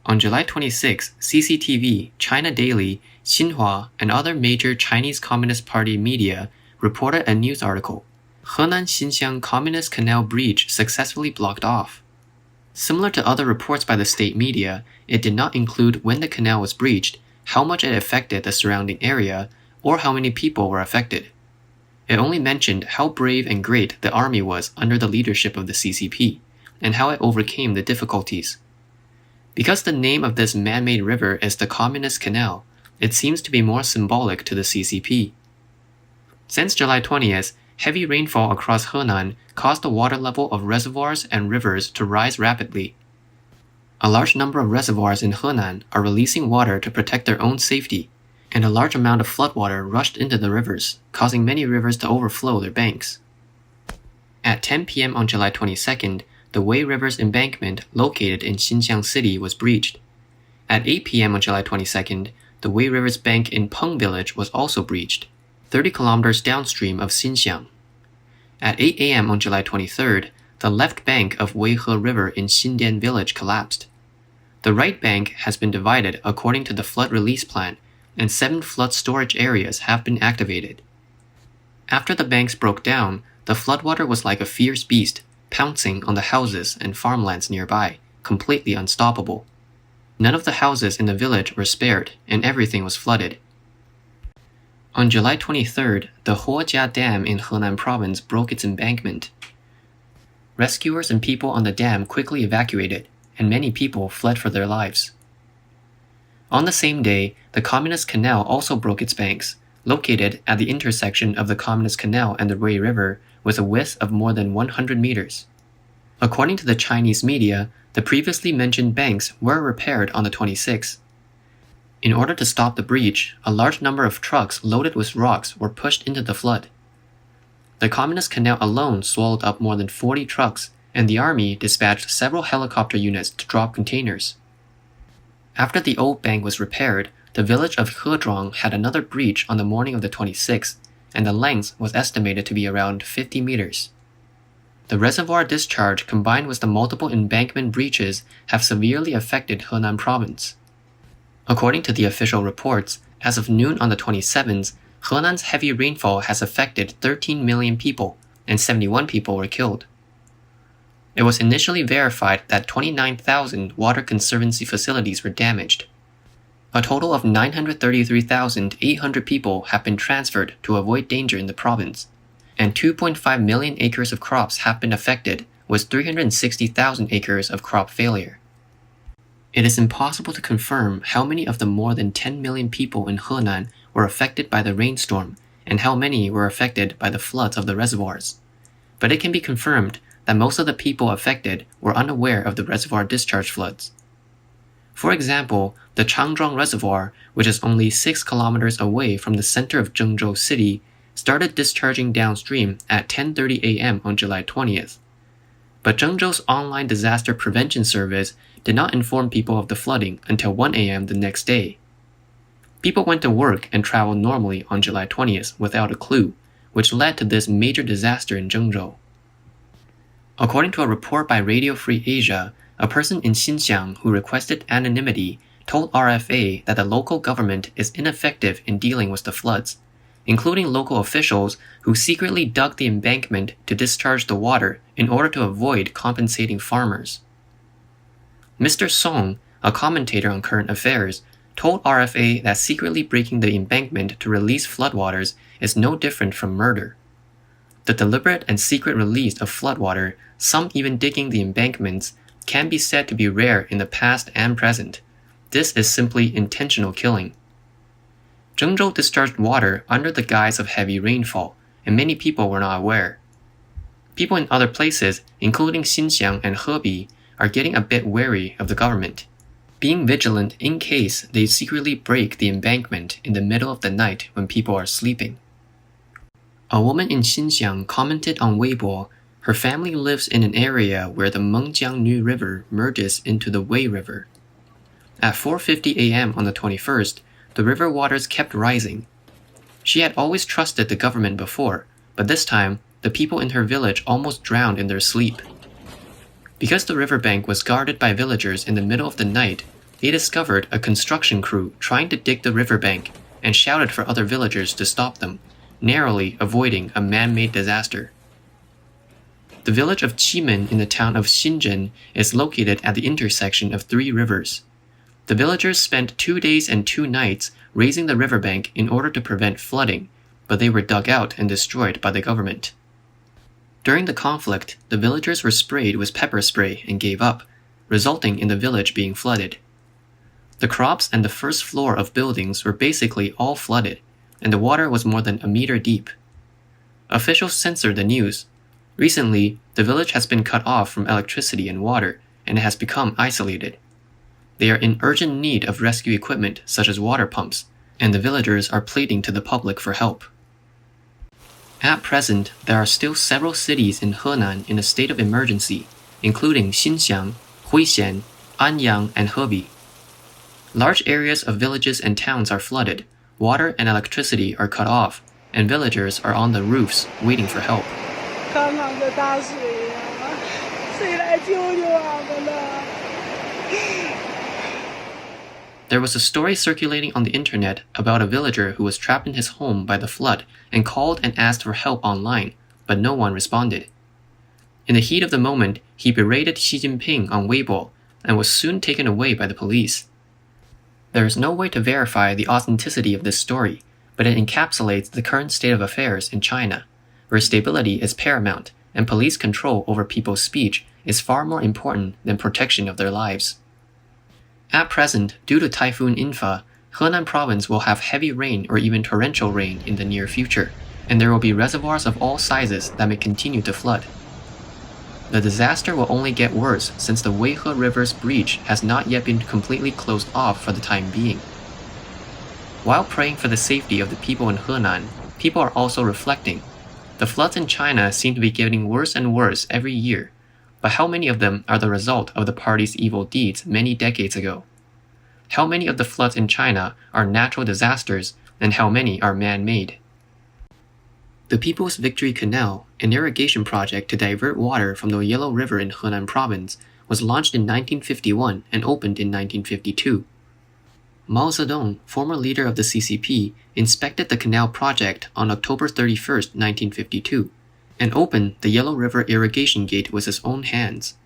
On July 26, CCTV, China Daily, Xinhua, and other major Chinese Communist Party media reported a news article, Henan Xinxiang Communist Canal Breach Successfully Blocked Off. Similar to other reports by the state media, it did not include when the canal was breached, how much it affected the surrounding area, or how many people were affected. It only mentioned how brave and great the army was under the leadership of the CCP, and how it overcame the difficulties. Because the name of this man-made river is the Communist Canal, it seems to be more symbolic to the CCP. Since July 20th, heavy rainfall across Henan caused the water level of reservoirs and rivers to rise rapidly. A large number of reservoirs in Henan are releasing water to protect their own safety, and a large amount of floodwater rushed into the rivers, causing many rivers to overflow their banks. At 10 p.m. on July 22nd, the Wei River's embankment located in Xinxiang City was breached. At 8 p.m. on July 22nd, the Wei River's bank in Peng Village was also breached, 30 kilometers downstream of Xinxiang. At 8 a.m. on July 23rd, the left bank of Weihe River in Xindian Village collapsed. The right bank has been divided according to the flood release plan, and 7 flood storage areas have been activated. After the banks broke down, the floodwater was like a fierce beast, pouncing on the houses and farmlands nearby, completely unstoppable. None of the houses in the village were spared, and everything was flooded. On July 23rd, the Huojia Dam in Henan province broke its embankment. Rescuers and people on the dam quickly evacuated, and many people fled for their lives. On the same day, the Communist Canal also broke its banks, located at the intersection of the Communist Canal and the Wei River, with a width of more than 100 meters. According to the Chinese media, the previously mentioned banks were repaired on the 26th. In order to stop the breach, a large number of trucks loaded with rocks were pushed into the flood. The Communist Canal alone swallowed up more than 40 trucks, and the army dispatched several helicopter units to drop containers. After the old bank was repaired, the village of Hezhuang had another breach on the morning of the 26th, and the length was estimated to be around 50 meters. The reservoir discharge combined with the multiple embankment breaches have severely affected Henan province. According to the official reports, as of noon on the 27th, Henan's heavy rainfall has affected 13 million people, and 71 people were killed. It was initially verified that 29,000 water conservancy facilities were damaged. A total of 933,800 people have been transferred to avoid danger in the province, and 2.5 million acres of crops have been affected, with 360,000 acres of crop failure. It is impossible to confirm how many of the more than 10 million people in Henan were affected by the rainstorm and how many were affected by the floods of the reservoirs, but it can be confirmed that most of the people affected were unaware of the reservoir discharge floods. For example, the Changzhuang Reservoir, which is only 6 kilometers away from the center of Zhengzhou City, started discharging downstream at 10:30 a.m. on July 20th. But Zhengzhou's online disaster prevention service did not inform people of the flooding until 1 a.m. the next day. People went to work and traveled normally on July 20th without a clue, which led to this major disaster in Zhengzhou. According to a report by Radio Free Asia, a person in Xinxiang who requested anonymity told RFA that the local government is ineffective in dealing with the floods, including local officials who secretly dug the embankment to discharge the water in order to avoid compensating farmers. Mr. Song, a commentator on current affairs, told RFA that secretly breaking the embankment to release floodwaters is no different from murder. The deliberate and secret release of floodwater, some even digging the embankments, can be said to be rare in the past and present. This is simply intentional killing. Zhengzhou discharged water under the guise of heavy rainfall, and many people were not aware. People in other places, including Xinxiang and Hebei, are getting a bit wary of the government, being vigilant in case they secretly break the embankment in the middle of the night when people are sleeping. A woman in Xinxiang commented on Weibo, her family lives in an area where the Mengjiang River merges into the Wei River. At 4:50 a.m. on the 21st, the river waters kept rising. She had always trusted the government before, but this time, the people in her village almost drowned in their sleep. Because the riverbank was guarded by villagers in the middle of the night, They discovered a construction crew trying to dig the riverbank and shouted for other villagers to stop them, narrowly avoiding a man-made disaster. The village of Qimen in the town of Xindian is located at the intersection of 3 rivers. The villagers spent 2 days and 2 nights raising the riverbank in order to prevent flooding, but they were dug out and destroyed by the government. During the conflict, the villagers were sprayed with pepper spray and gave up, resulting in the village being flooded. The crops and the first floor of buildings were basically all flooded, and the water was more than a meter deep. Officials censored the news. Recently, the village has been cut off from electricity and water, and it has become isolated. They are in urgent need of rescue equipment such as water pumps, and the villagers are pleading to the public for help. At present, there are still several cities in Henan in a state of emergency, including Xinxiang, Huixian, Anyang, and Hebei. Large areas of villages and towns are flooded, water and electricity are cut off, and villagers are on the roofs waiting for help. There was a story circulating on the internet about a villager who was trapped in his home by the flood and called and asked for help online, but no one responded. In the heat of the moment, he berated Xi Jinping on Weibo and was soon taken away by the police. There is no way to verify the authenticity of this story, but it encapsulates the current state of affairs in China, where stability is paramount and police control over people's speech is far more important than protection of their lives. At present, due to Typhoon Infa, Henan province will have heavy rain or even torrential rain in the near future, and there will be reservoirs of all sizes that may continue to flood. The disaster will only get worse since the Weihe River's breach has not yet been completely closed off for the time being. While praying for the safety of the people in Henan, people are also reflecting. The floods in China seem to be getting worse and worse every year, but how many of them are the result of the party's evil deeds many decades ago? How many of the floods in China are natural disasters, and how many are man-made? The People's Victory Canal, an irrigation project to divert water from the Yellow River in Henan province, was launched in 1951 and opened in 1952. Mao Zedong, former leader of the CCP, inspected the canal project on October 31, 1952, and opened the Yellow River irrigation gate with his own hands.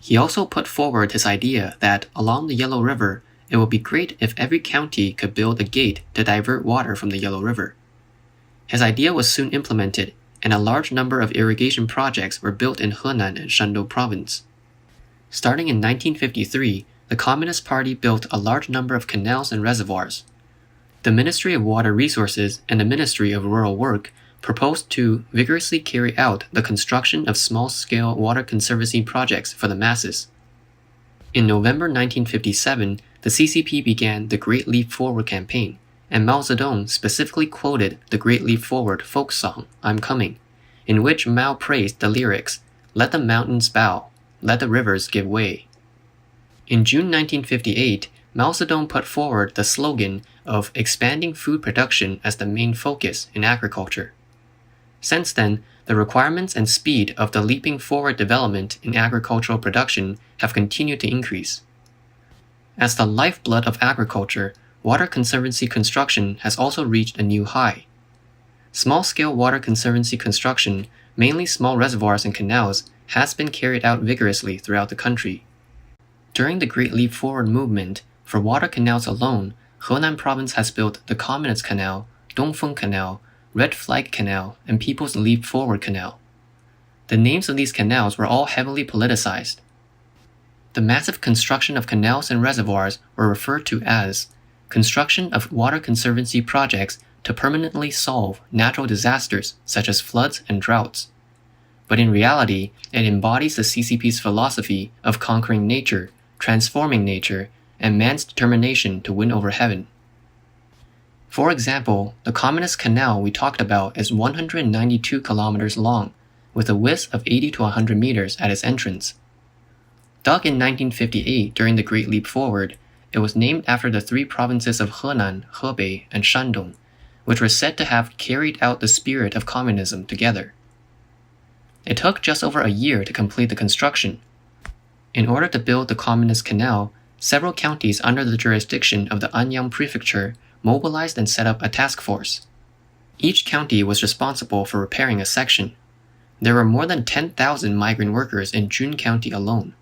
He also put forward his idea that, along the Yellow River, it would be great if every county could build a gate to divert water from the Yellow River. His idea was soon implemented, and a large number of irrigation projects were built in Henan and Shandong province. Starting in 1953, the Communist Party built a large number of canals and reservoirs. The Ministry of Water Resources and the Ministry of Rural Work proposed to vigorously carry out the construction of small-scale water conservancy projects for the masses. In November 1957, the CCP began the Great Leap Forward campaign, and Mao Zedong specifically quoted the Great Leap Forward folk song, I'm Coming, in which Mao praised the lyrics, Let the mountains bow, let the rivers give way. In June 1958, Mao Zedong put forward the slogan of expanding food production as the main focus in agriculture. Since then, the requirements and speed of the leaping forward development in agricultural production have continued to increase. As the lifeblood of agriculture, water conservancy construction has also reached a new high. Small-scale water conservancy construction, mainly small reservoirs and canals, has been carried out vigorously throughout the country. During the Great Leap Forward movement, for water canals alone, Henan province has built the Communist Canal, Dongfeng Canal, Red Flag Canal, and People's Leap Forward Canal. The names of these canals were all heavily politicized. The massive construction of canals and reservoirs were referred to as construction of water conservancy projects to permanently solve natural disasters such as floods and droughts. But in reality, it embodies the CCP's philosophy of conquering nature, transforming nature, and man's determination to win over heaven. For example, the Communist Canal we talked about is 192 kilometers long, with a width of 80 to 100 meters at its entrance. Dug in 1958 during the Great Leap Forward, it was named after the 3 provinces of Henan, Hebei, and Shandong, which were said to have carried out the spirit of communism together. It took just over a year to complete the construction. In order to build the Communist Canal, several counties under the jurisdiction of the Anyang Prefecture mobilized and set up a task force. Each county was responsible for repairing a section. There were more than 10,000 migrant workers in Jun County alone.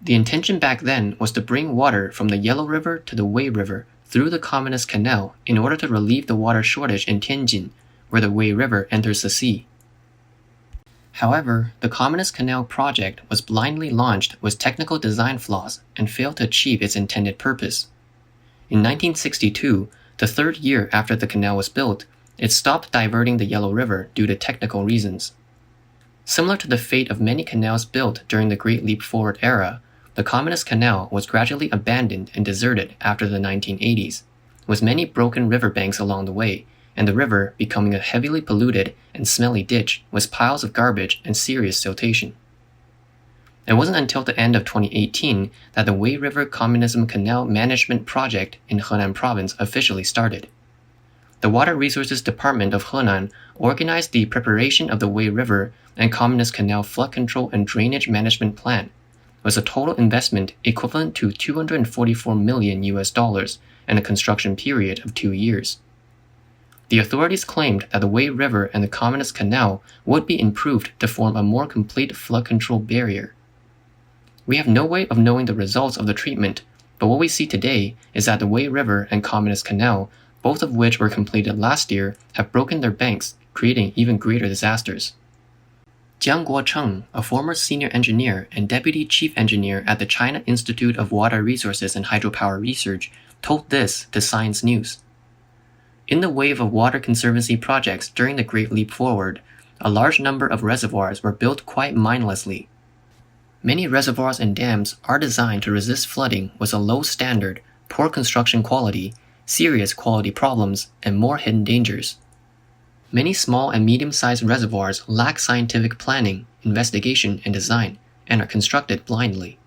The intention back then was to bring water from the Yellow River to the Wei River through the Communist Canal in order to relieve the water shortage in Tianjin, where the Wei River enters the sea. However, the Communist Canal project was blindly launched with technical design flaws and failed to achieve its intended purpose. In 1962, the third year after the canal was built, it stopped diverting the Yellow River due to technical reasons. Similar to the fate of many canals built during the Great Leap Forward era, the Communist Canal was gradually abandoned and deserted after the 1980s, with many broken riverbanks along the way, and the river becoming a heavily polluted and smelly ditch with piles of garbage and serious siltation. It wasn't until the end of 2018 that the Wei River Communism Canal Management Project in Henan Province officially started. The Water Resources Department of Henan organized the preparation of the Wei River and Communist Canal Flood Control and Drainage Management Plan, with a total investment equivalent to $244 million and a construction period of 2 years. The authorities claimed that the Wei River and the Communist Canal would be improved to form a more complete flood control barrier. We have no way of knowing the results of the treatment, but what we see today is that the Wei River and Communist Canal, both of which were completed last year, have broken their banks, creating even greater disasters. Jiang Guocheng, a former senior engineer and deputy chief engineer at the China Institute of Water Resources and Hydropower Research, told this to Science News. In the wave of water conservancy projects during the Great Leap Forward, a large number of reservoirs were built quite mindlessly. Many reservoirs and dams are designed to resist flooding with a low standard, poor construction quality, serious quality problems, and more hidden dangers. Many small and medium-sized reservoirs lack scientific planning, investigation, and design, and are constructed blindly.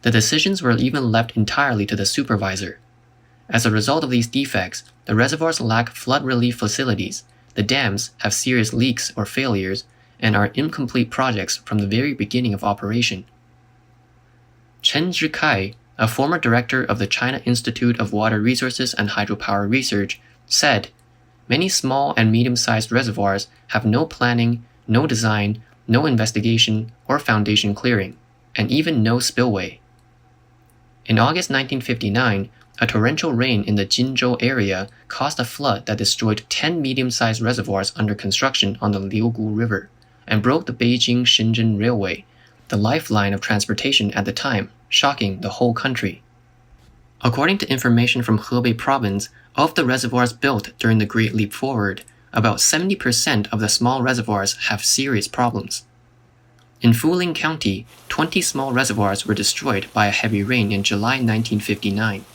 The decisions were even left entirely to the supervisor. As a result of these defects, the reservoirs lack flood relief facilities, the dams have serious leaks or failures, and are incomplete projects from the very beginning of operation. Chen Zhikai, a former director of the China Institute of Water Resources and Hydropower Research, said, "Many small and medium-sized reservoirs have no planning, no design, no investigation or foundation clearing, and even no spillway." In August 1959, a torrential rain in the Jinzhou area caused a flood that destroyed 10 medium-sized reservoirs under construction on the Liugu River and broke the Beijing-Shenzhen Railway, the lifeline of transportation at the time, shocking the whole country. According to information from Hebei Province, of the reservoirs built during the Great Leap Forward, about 70% of the small reservoirs have serious problems. In Fuling County, 20 small reservoirs were destroyed by a heavy rain in July 1959.